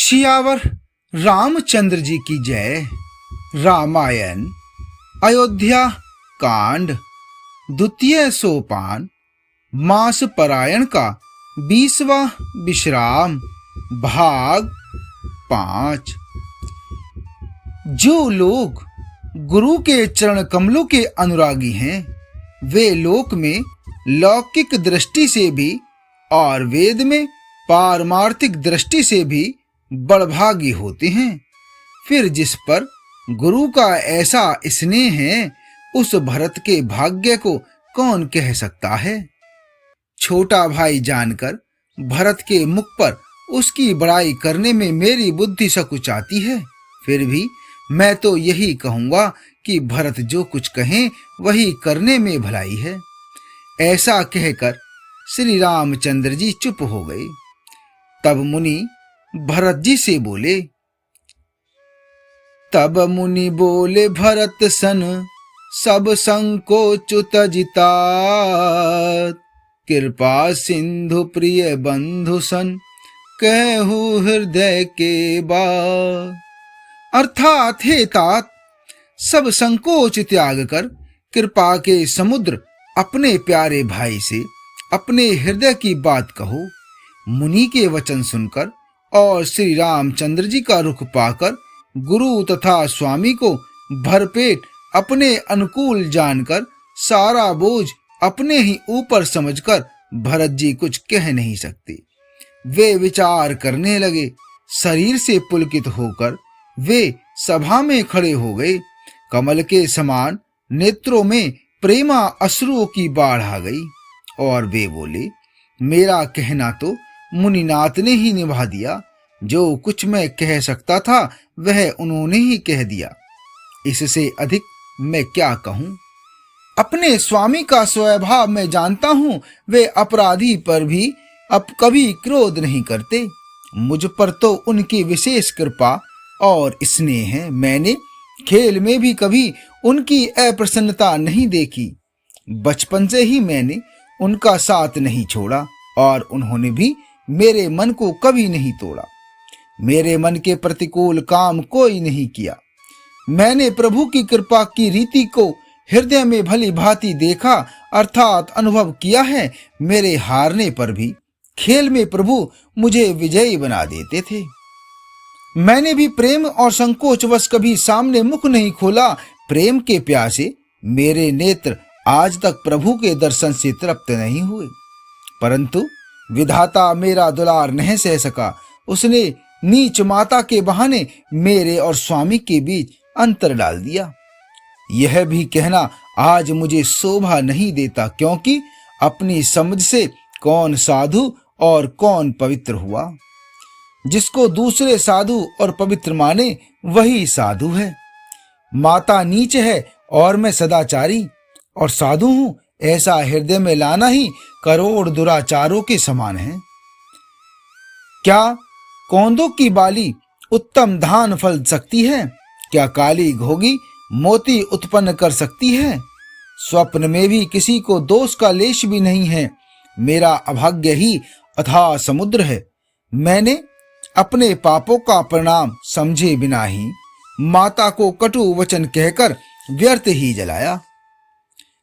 सियावर रामचंद्र जी की जय। रामायण अयोध्या कांड द्वितीय सोपान मास परायण का 20वां विश्राम भाग 5। जो लोग गुरु के चरण कमलों के अनुरागी हैं वे लोक में लौकिक दृष्टि से भी और वेद में पारमार्थिक दृष्टि से भी बड़भागी होते हैं। फिर जिस पर गुरु का ऐसा स्नेह है उस भरत के भाग्य को कौन कह सकता है। छोटा भाई जानकर भरत के मुख पर उसकी बड़ाई करने में मेरी बुद्धि सकुचाती है। फिर भी मैं तो यही कहूंगा कि भरत जो कुछ कहें वही करने में भलाई है। ऐसा कहकर श्री रामचंद्र जी चुप हो गए। तब मुनि भरत जी से बोले। तब मुनि बोले भरत सन सब संकोच तजिता, कृपा सिंधु प्रिय बंधु सन कहू हृदय के बात। अर्थात हे तात, सब संकोच त्याग कर कृपा के समुद्र अपने प्यारे भाई से अपने हृदय की बात कहो। मुनि के वचन सुनकर और श्री रामचंद्र जी का रुख पाकर गुरु तथा स्वामी को भरपेट अपने अनुकूल जानकर सारा बोझ अपने ही ऊपर समझकर भरत जी कुछ कह नहीं सकते। वे विचार करने लगे। शरीर से पुलकित होकर वे सभा में खड़े हो गए। कमल के समान नेत्रों में प्रेमा अश्रुओं की बाढ़ आ गई और वे बोले, मेरा कहना तो मुनिनाथ ने ही निभा दिया। जो कुछ मैं कह सकता था वह उन्होंने ही कह दिया। इससे अधिक मैं क्या कहूं। अपने स्वामी का स्वभाव मैं जानता हूं। वे अपराधी पर भी अब कभी क्रोध नहीं करते। मुझ पर तो उनकी विशेष कृपा और स्नेह है। मैंने खेल में भी कभी उनकी अप्रसन्नता नहीं देखी। बचपन से ही मैंने उनका साथ नहीं छोड़ा और उन्होंने भी मेरे मन को कभी नहीं तोड़ा। मेरे मन के प्रतिकूल काम कोई नहीं किया। मैंने प्रभु की कृपा की रीति को हृदय में भली भांति देखा अर्थात अनुभव किया है। मेरे हारने पर भी खेल में प्रभु मुझे विजयी बना देते थे। मैंने भी प्रेम और संकोचवश कभी सामने मुख नहीं खोला। प्रेम के प्यासे मेरे नेत्र आज तक प्रभु के दर्शन से तृप्त नहीं हुए, परंतु विधाता मेरा दुलार नहीं सह सका। उसने नीच माता के बहाने मेरे और स्वामी के बीच अंतर डाल दिया। यह भी कहना आज मुझे शोभा नहीं देता, क्योंकि अपनी समझ से कौन साधु और कौन पवित्र हुआ। जिसको दूसरे साधु और पवित्र माने वही साधु है। माता नीच है और मैं सदाचारी और साधु हूं, ऐसा हृदय में लाना ही करोड़ दुराचारों के समान है। क्या कौंदों की बाली उत्तम धान फल सकती है? क्या काली घोगी मोती उत्पन्न कर सकती है? स्वप्न में भी किसी को दोष का लेश भी नहीं है। मेरा अभाग्य ही अथाह समुद्र है। मैंने अपने पापों का परिणाम समझे बिना ही माता को कटु वचन कहकर व्यर्थ ही जलाया।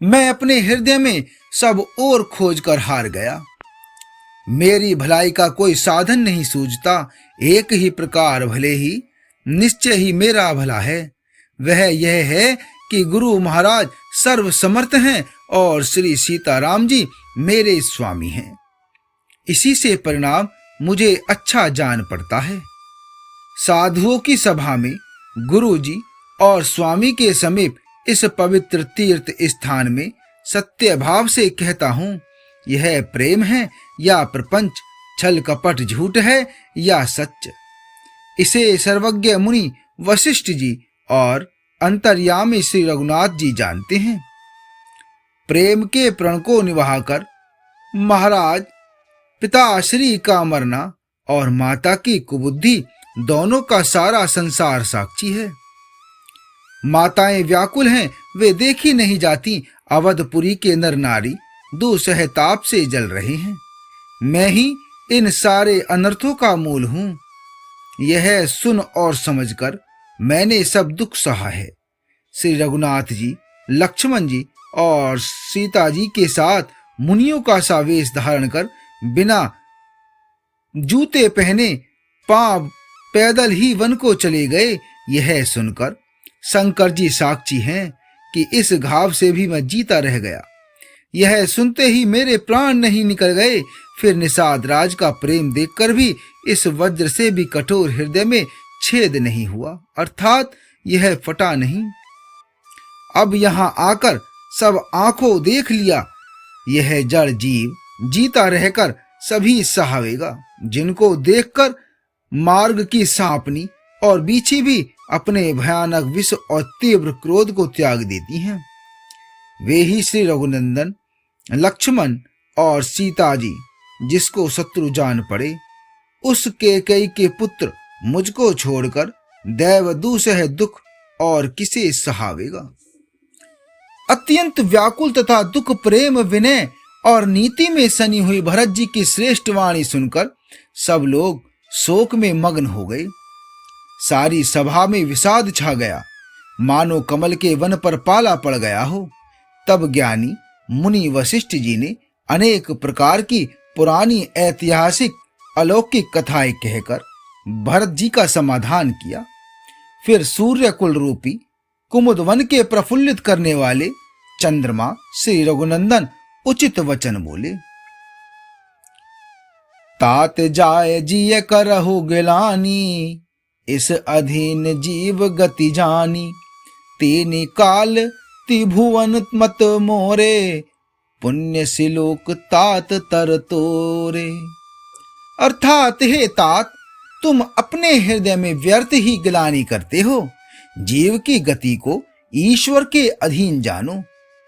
मैं अपने हृदय में सब ओर खोज कर हार गया। मेरी भलाई का कोई साधन नहीं सूझता। एक ही प्रकार भले ही निश्चय ही मेरा भला है। वह यह है कि गुरु महाराज सर्व समर्थ हैं और श्री सीताराम जी मेरे स्वामी हैं। इसी से परिणाम मुझे अच्छा जान पड़ता है। साधुओं की सभा में गुरु जी और स्वामी के समीप इस पवित्र तीर्थ स्थान में सत्य भाव से कहता हूं, यह प्रेम है या प्रपंच, छल कपट झूठ है या सच। इसे सर्वज्ञ मुनि वशिष्ठ जी और अंतर्यामी श्री रघुनाथ जी जानते हैं। प्रेम के प्रण को निभा कर महाराज पिताश्री का मरना और माता की कुबुद्धि दोनों का सारा संसार साक्षी है। माताएं व्याकुल हैं, वे देखी नहीं जाती। अवधपुरी के नर नारी दुसह ताप से जल रहे हैं। मैं ही इन सारे अनर्थों का मूल हूं। यह सुन और समझकर मैंने सब दुख सहा है। श्री रघुनाथ जी, लक्ष्मण जी और सीता जी के साथ मुनियों का सा वेश धारण कर बिना जूते पहने पांव पैदल ही वन को चले गए। यह सुनकर शंकर जी साक्षी हैं कि इस घाव से भी मैं जीता रह गया। यह सुनते ही मेरे प्राण नहीं निकल गए। फिर निषाद राज का प्रेम देखकर भी इस वज्र से भी कठोर हृदय में छेद नहीं हुआ, अर्थात यह फटा नहीं। अब यहां आकर सब आंखों देख लिया, यह जड़ जीव जीता रहकर सभी सहावेगा, जिनको देखकर मार्ग की सांपनी और बीछी भी अपने भयानक विष और तीव्र क्रोध को त्याग देती हैं। वे ही श्री रघुनंदन, लक्ष्मण और सीता जी, जिसको शत्रु जान पड़े, उस कैकेयी के पुत्र मुझको छोड़कर दैव दूसह दुख और किसे सहावेगा। अत्यंत व्याकुल तथा दुख प्रेम विनय और नीति में सनी हुई भरत जी की श्रेष्ठ वाणी सुनकर सब लोग शोक में मग्न हो गए। सारी सभा में विषाद छा गया, मानो कमल के वन पर पाला पड़ गया हो। तब ज्ञानी मुनि वशिष्ठ जी ने अनेक प्रकार की पुरानी ऐतिहासिक अलौकिक कथाएं कहकर भरत जी का समाधान किया। फिर सूर्य कुल रूपी कुमुद वन के प्रफुल्लित करने वाले चंद्रमा श्री रघुनंदन उचित वचन बोले। तात जाय जिय करहु गिलानी, इस अधीन जीव गति जानी। तेने काल त्रिभुवन मत मोरे, पुण्य सिलोक तात तर तोरे। अर्थात हे तात, तुम अपने हृदय में व्यर्थ ही गिलानी करते हो। जीव की गति को ईश्वर के अधीन जानो।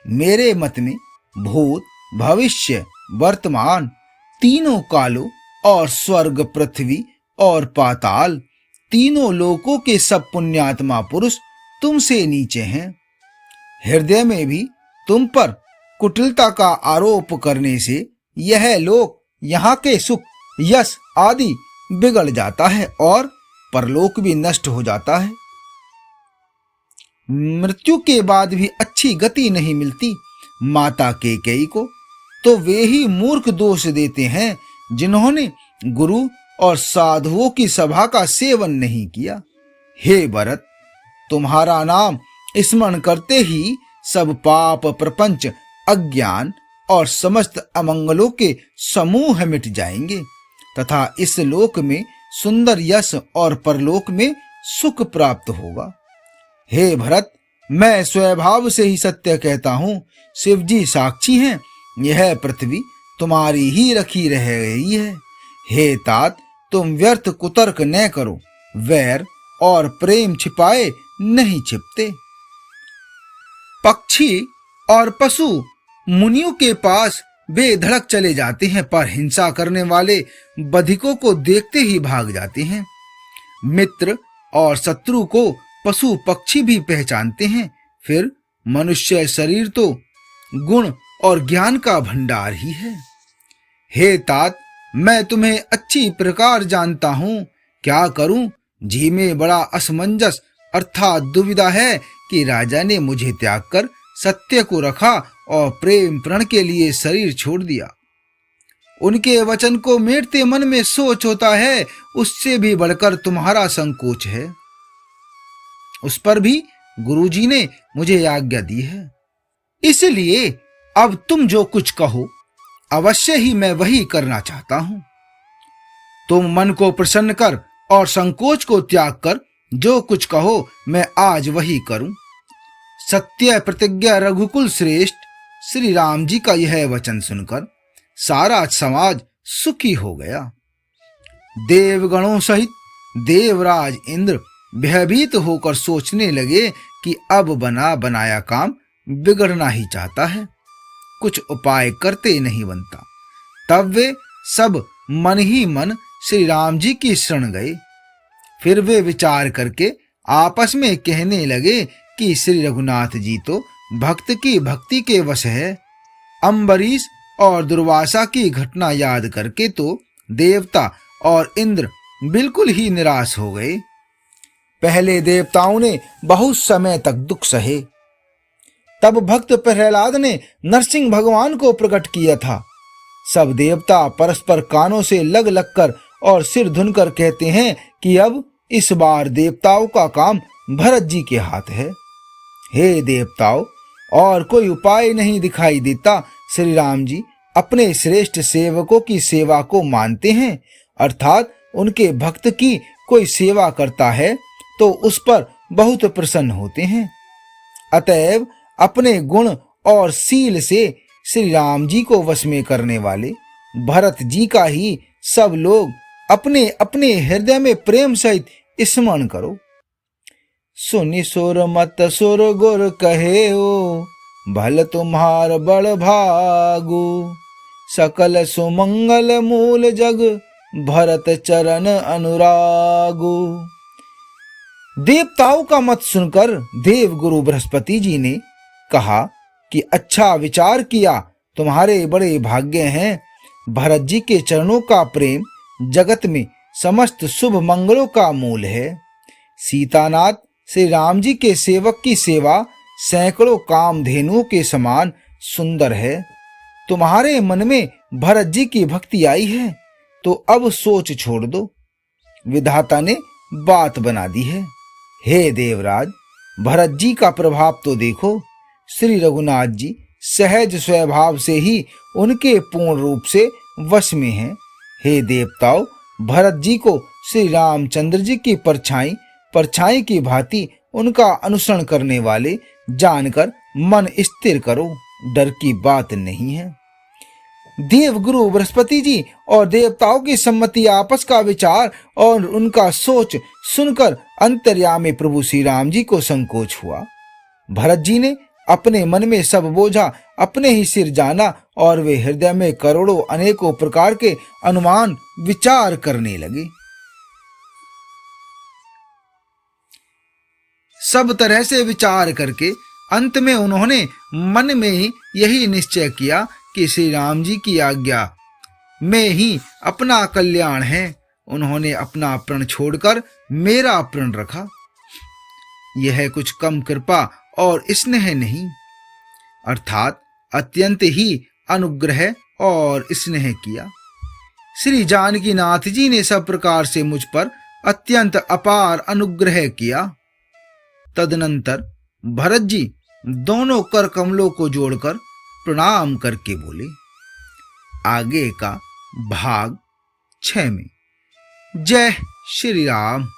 मेरे मत में भूत, भविष्य, वर्तमान तीनों कालों और स्वर्ग, पृथ्वी और पाताल तीनों लोकों के सब पुण्यात्मा पुरुष तुमसे नीचे हैं। हृदय में भी तुम पर कुटिलता का आरोप करने से यह लोक, यहाँ के सुख, यश आदि बिगड़ जाता है और परलोक भी नष्ट हो जाता है। मृत्यु के बाद भी अच्छी गति नहीं मिलती माता कैकेयी को, तो वे ही मूर्ख दोष देते हैं जिन्होंने गुरु और साधुओं की सभा का सेवन नहीं किया। हे भरत, तुम्हारा नाम स्मरण करते ही सब पाप, प्रपंच, अज्ञान और समस्त अमंगलों के समूह मिट जाएंगे तथा इस लोक में सुंदर यश और परलोक में सुख प्राप्त होगा। हे भरत, मैं स्वभाव से ही सत्य कहता हूँ, शिव जी साक्षी हैं, यह पृथ्वी तुम्हारी ही रखी रह गई है। हे तात, तुम व्यर्थ कुतर्क न करो, वैर और प्रेम छिपाए नहीं छिपते। पक्षी और पशु मुनियों के पास बेधड़क चले जाते हैं, पर हिंसा करने वाले बधिकों को देखते ही भाग जाते हैं। मित्र और शत्रु को पशु पक्षी भी पहचानते हैं। फिर मनुष्य शरीर तो गुण और ज्ञान का भंडार ही है। हे तात, मैं तुम्हें अच्छी प्रकार जानता हूँ, क्या करूं? जी में बड़ा असमंजस अर्थात दुविधा है कि राजा ने मुझे त्याग कर सत्य को रखा और प्रेम प्रण के लिए शरीर छोड़ दिया। उनके वचन को मेटते मन में सोच होता है, उससे भी बढ़कर तुम्हारा संकोच है। उस पर भी गुरुजी ने मुझे आज्ञा दी है, इसलिए अब तुम जो कुछ कहो अवश्य ही मैं वही करना चाहता हूं। तुम मन को प्रसन्न कर और संकोच को त्याग कर जो कुछ कहो मैं आज वही करूं। सत्य प्रतिज्ञा रघुकुल श्रेष्ठ श्री राम जी का यह वचन सुनकर सारा समाज सुखी हो गया। देवगणों सहित देवराज इंद्र भयभीत होकर सोचने लगे कि अब बना बनाया काम बिगड़ना ही चाहता है, कुछ उपाय करते नहीं बनता। तब वे सब मन ही मन श्री राम जी की शरण गए। फिर वे विचार करके आपस में कहने लगे कि श्री रघुनाथ जी तो भक्त की भक्ति के वश है। अम्बरीश और दुर्वासा की घटना याद करके तो देवता और इंद्र बिल्कुल ही निराश हो गए। पहले देवताओं ने बहुत समय तक दुख सहे। तब भक्त प्रहलाद ने नरसिंह भगवान को प्रकट किया था। सब देवता परस्पर कानों से लग लग कर और सिर धुनकर कहते हैं कि अब इस बार देवताओं का काम भरत जी के हाथ है। हे देवताओं, और कोई उपाय नहीं दिखाई देता। श्री राम जी अपने श्रेष्ठ सेवकों की सेवा को मानते हैं, अर्थात उनके भक्त की कोई सेवा करता है तो उस पर बहुत प्रसन्न होते हैं। अतएव अपने गुण और सील से श्री राम जी को वश में करने वाले भरत जी का ही सब लोग अपने अपने हृदय में प्रेम सहित स्मरण करो। सुनि सुर मत सुर गुर कहे हो, भल तुम्हार बड़ भागु, सकल सुमंगल मूल जग भरत चरण अनुरागु। देवताओं का मत सुनकर देव गुरु बृहस्पति जी ने कहा कि अच्छा विचार किया, तुम्हारे बड़े भाग्य हैं। भरत जी के चरणों का प्रेम जगत में समस्त शुभ मंगलों का मूल है। सीतानाथ श्री राम जी के सेवक की सेवा सैकड़ों कामधेनुओं के समान सुंदर है। तुम्हारे मन में भरत जी की भक्ति आई है तो अब सोच छोड़ दो, विधाता ने बात बना दी है। हे देवराज, भरत जी का प्रभाव तो देखो। श्री रघुनाथ जी सहज स्वभाव से ही उनके पूर्ण रूप से वश में हैं। हे देवताओं, भरत जी को श्री रामचंद्र जी की परछाई की भांति उनका अनुसरण करने वाले जानकर मन स्थिर करो, डर की बात नहीं है। देवगुरु बृहस्पति जी और देवताओं की सम्मति, आपस का विचार और उनका सोच सुनकर अंतर्यामी प्रभु श्री राम जी को संकोच हुआ। भरत जी ने अपने मन में सब बोझा अपने ही सिर जाना और वे हृदय में करोड़ों अनेकों प्रकार के अनुमान विचार करने लगे। सब तरह से विचार करके अंत में उन्होंने मन में ही यही निश्चय किया कि श्री राम जी की आज्ञा में ही अपना कल्याण है। उन्होंने अपना प्रण छोड़कर मेरा प्रण रखा। यह कुछ कम कृपा और स्नेह नहीं, अर्थात अत्यंत ही अनुग्रह और स्नेह किया। श्री जानकी नाथ जी ने सब प्रकार से मुझ पर अत्यंत अपार अनुग्रह किया। तदनंतर भरत जी दोनों कर कमलों को जोड़कर प्रणाम करके बोले। आगे का भाग 6 में। जय श्री राम।